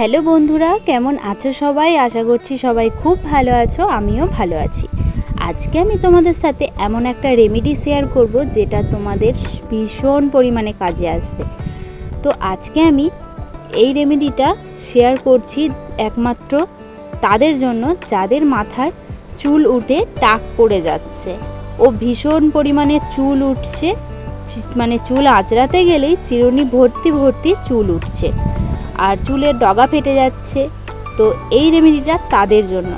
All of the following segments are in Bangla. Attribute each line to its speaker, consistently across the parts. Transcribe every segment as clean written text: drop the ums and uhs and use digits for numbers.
Speaker 1: হ্যালো বন্ধুরা, কেমন আছো সবাই? আশা করছি সবাই খুব ভালো আছো, আমিও ভালো আছি। আজকে আমি তোমাদের সাথে এমন একটা রেমেডি শেয়ার করব যেটা তোমাদের ভীষণ পরিমাণে কাজে আসবে। তো আজকে আমি এই রেমেডিটা শেয়ার করছি একমাত্র তাদের জন্য যাদের মাথার চুল উঠে টাক পড়ে যাচ্ছে ও ভীষণ পরিমাণে চুল উঠছে, মানে চুল আঁচড়াতে গেলেই চিরুনি ভর্তি ভর্তি চুল উঠছে আর চুলের ডগা ফেটে যাচ্ছে। তো এই রেমেডিটা তাদের জন্য।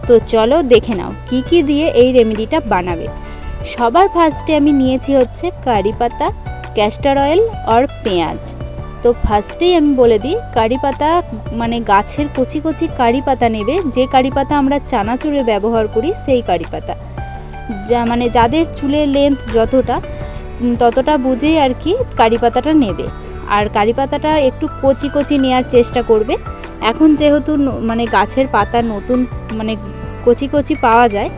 Speaker 1: তো চলো দেখে নাও কি কি দিয়ে এই রেমেডিটা বানাবে। সবার ফার্স্টে আমি নিয়েছি হচ্ছে কারি পাতা, ক্যাস্টর অয়েল আর পেঁয়াজ। তো ফার্স্টেই আমি বলে দিই, কারি পাতা মানে গাছের কচি কচি কারি পাতা নেবে। যে কারি পাতা আমরা চানাচুরে ব্যবহার করি সেই কারি পাতা, যা মানে যাদের চুলের লেন্থ ততটা বুঝেই আর কি কারি পাতাটা নেবে। আর কারি পাতাটা একটু কচি কচি নেওয়ার চেষ্টা করবে। এখন যেহেতু মানে গাছের পাতা নতুন মানে কচি কচি পাওয়া যায়,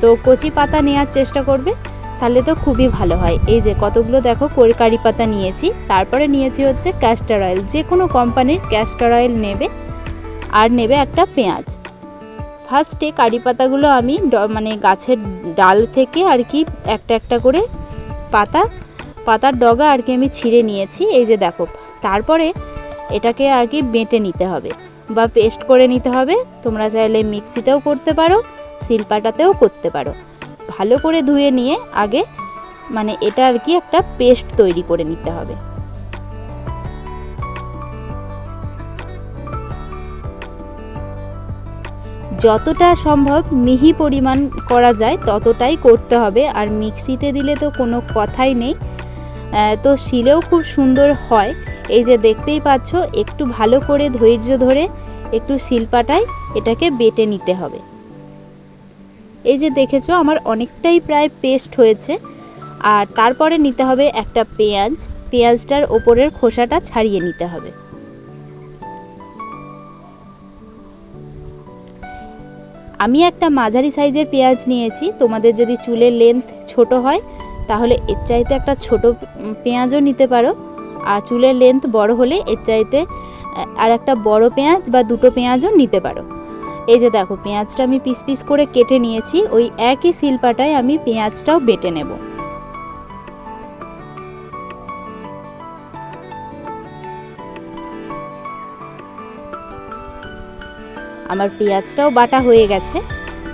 Speaker 1: তো কচি পাতা নেওয়ার চেষ্টা করবে, তাহলে তো খুবই ভালো হয়। এই যে কতগুলো দেখো কারি পাতা নিয়েছি। তারপরে নিয়েছি হচ্ছে ক্যাস্টর অয়েল, যে কোনো কোম্পানির ক্যাস্টর অয়েল নেবে। আর নেবে একটা পেঁয়াজ। ফার্স্টে কারি পাতাগুলো আমি মানে গাছের ডাল থেকে আর কি একটা একটা করে পাতার ডগা আর কি আমি ছিঁড়ে নিয়েছি, এই যে দেখো। তারপরে এটাকে আর কি বেটে নিতে হবে বা পেস্ট করে নিতে হবে। তোমরা চাইলে মিক্সিতেও করতে পারো, শিলপাটাতেও করতে পারো। ভালো করে ধুয়ে নিয়ে আগে মানে এটা আর কি একটা পেস্ট তৈরি করে নিতে হবে। যতটা সম্ভব মিহি পরিমাণ করা যায় ততটাই করতে হবে। আর মিক্সিতে দিলে তো কোনো কথাই নেই, তো শিলেও খুব সুন্দর হয়। এই যে দেখতেই পাচ্ছ, একটু ভালো করে ধৈর্য ধরে একটু শিলপাটায় এটাকে বেটে নিতে হবে। এই যে দেখেছো আমার অনেকটাই প্রায় পেস্ট হয়েছে। আর তারপরে নিতে হবে একটা পেঁয়াজটার ওপরের খোসাটা ছাড়িয়ে নিতে হবে। আমি একটা মাঝারি সাইজের পেঁয়াজ নিয়েছি। তোমাদের যদি চুলের লেন্থ ছোট হয় তাহলে এর চাইতে একটা ছোট পেঁয়াজও নিতে পারো। আর চুলের লেন্থ বড় হলে এর চাইতে আর একটা বড় পেঁয়াজ বা দুটো পেঁয়াজও নিতে পারো। এই যে দেখো পেঁয়াজটা আমি পিস পিস করে কেটে নিয়েছি। ওই একই শিলপাটায় আমি পেঁয়াজটাও বেটে নেব। আমার পেঁয়াজটাও বাটা হয়ে গেছে।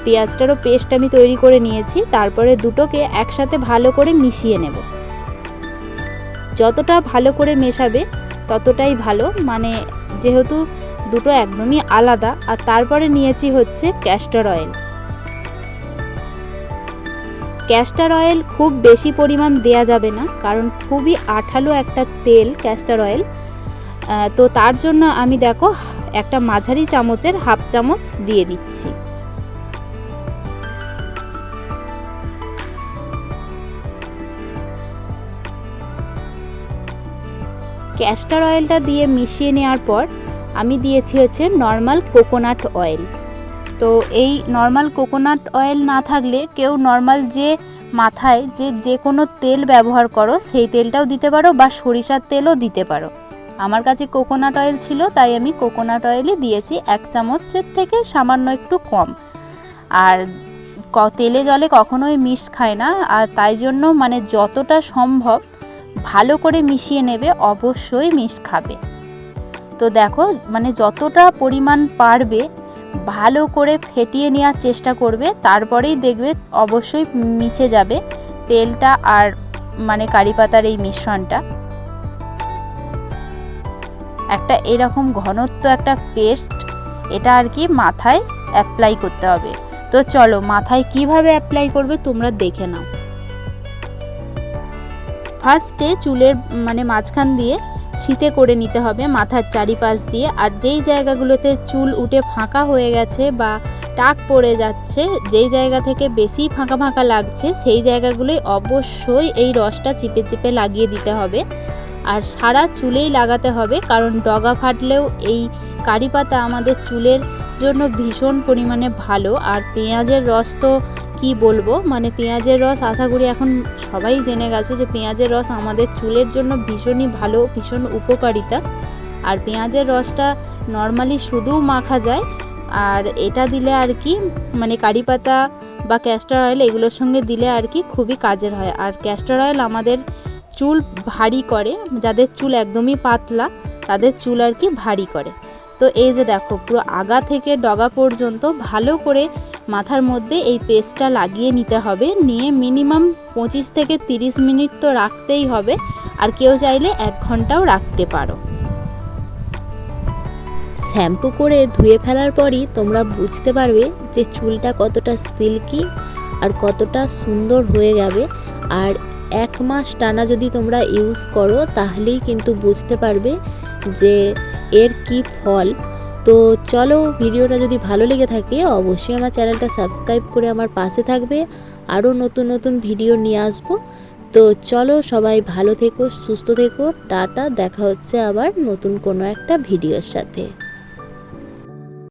Speaker 1: পেঁয়াজটারও পেস্ট আমি তৈরি করে নিয়েছি। তারপরে দুটোকে একসাথে ভালো করে মিশিয়ে নেব। যতটা ভালো করে মেশাবে ততটাই ভালো, মানে যেহেতু দুটো একদমই আলাদা। আর তারপরে নিয়েছি হচ্ছে ক্যাস্টর অয়েল। ক্যাস্টর অয়েল খুব বেশি পরিমাণ দেয়া যাবে না, কারণ খুবই আঠালো একটা তেল ক্যাস্টর অয়েল। তো তার জন্য আমি দেখো একটা মাঝারি চামচের হাফ চামচ দিয়ে দিচ্ছি। ক্যাস্টর অয়েলটা দিয়ে মিশিয়ে নেওয়ার পর আমি দিয়েছি হচ্ছে নর্মাল কোকোনাট অয়েল। তো এই নর্মাল কোকোনাট অয়েল না থাকলে কেউ নর্মাল যে মাথায় যে কোনো তেল ব্যবহার করো সেই তেলটাও দিতে পারো, বা সরিষার তেলও দিতে পারো। আমার কাছে কোকোনাট অয়েল ছিল, তাই আমি কোকোনাট অয়েলই দিয়েছি, এক চামচের থেকে সামান্য একটু কম। আর তেলে জলে কখনোই মিশ খায় না, আর তাই জন্য মানে যতটা সম্ভব ভালো করে মিশিয়ে নেবে, অবশ্যই মিশ খাবে। তো দেখো মানে যতটা পরিমাণ পারবে ভালো করে ফেটিয়ে নেওয়ার চেষ্টা করবে, তারপরেই দেখবে অবশ্যই মিশে যাবে তেলটা আর মানে কারি পাতার এই মিশ্রণটা। একটা এরকম ঘনত্ব একটা পেস্ট এটা আর কি মাথায় অ্যাপ্লাই করতে হবে। তো চলো মাথায় কিভাবে অ্যাপ্লাই করবে তোমরা দেখে নাও। ফার্স্টে চুলের মানে মাঝখান দিয়ে শীতে করে নিতে হবে, মাথার চারিপাশ দিয়ে। আর যেই জায়গাগুলোতে চুল উঠে ফাঁকা হয়ে গেছে বা টাক পড়ে যাচ্ছে, যেই জায়গা থেকে বেশি ফাঁকা ফাঁকা লাগছে, সেই জায়গাগুলোই অবশ্যই এই রসটা চিপে চিপে লাগিয়ে দিতে হবে। আর সারা চুলেই লাগাতে হবে, কারণ ডগা ফাটলেও এই কারি পাতা আমাদের চুলের জন্য ভীষণ পরিমাণে ভালো। আর পেঁয়াজের রস তো কি বলবো, মানে পেঁয়াজের রস আশা করি এখন সবাই জেনে গেছো যে পেঁয়াজের রস আমাদের চুলের জন্য ভীষণই ভালো, ভীষণ উপকারিতা। আর পেঁয়াজের রসটা নর্মালি শুধুও মাখা যায়, আর এটা দিলে আর কি মানে কারি পাতা বা ক্যাস্টর অয়েল এগুলোর সঙ্গে দিলে আর কি খুবই কাজের হয়। আর ক্যাস্টর অয়েল আমাদের চুল ভারী করে, যাদের চুল একদমই পাতলা তাদের চুল আর কি ভারী করে। তো এই যে দেখো পুরো আগা থেকে ডগা পর্যন্ত ভালো করে মাথার মধ্যে এই পেস্টটা লাগিয়ে নিতে হবে, নিয়ে মিনিমাম 25 থেকে 30 মিনিট তো রাখতেই হবে, আর কেউ চাইলে 1 ঘন্টাও রাখতে পারো।
Speaker 2: শ্যাম্পু করে ধুয়ে ফেলার পরই তোমরা বুঝতে পারবে যে চুলটা কতটা সিল্কি আর কতটা সুন্দর হয়ে যাবে। আর 1 মাস টানা যদি তোমরা ইউজ করো তাহলেই কিন্তু বুঝতে পারবে যে এর কি ফল। তো চলো, ভিডিওটা যদি ভালো লেগে থাকে অবশ্যই আমার চ্যানেলটা সাবস্ক্রাইব করে আমার পাশে থাকবে, আরও নতুন নতুন ভিডিও নিয়ে আসবো। তো চলো, সবাই ভালো থেকো, সুস্থ থেকো, টাটা। দেখা হচ্ছে আবার নতুন কোনো একটা ভিডিওর সাথে।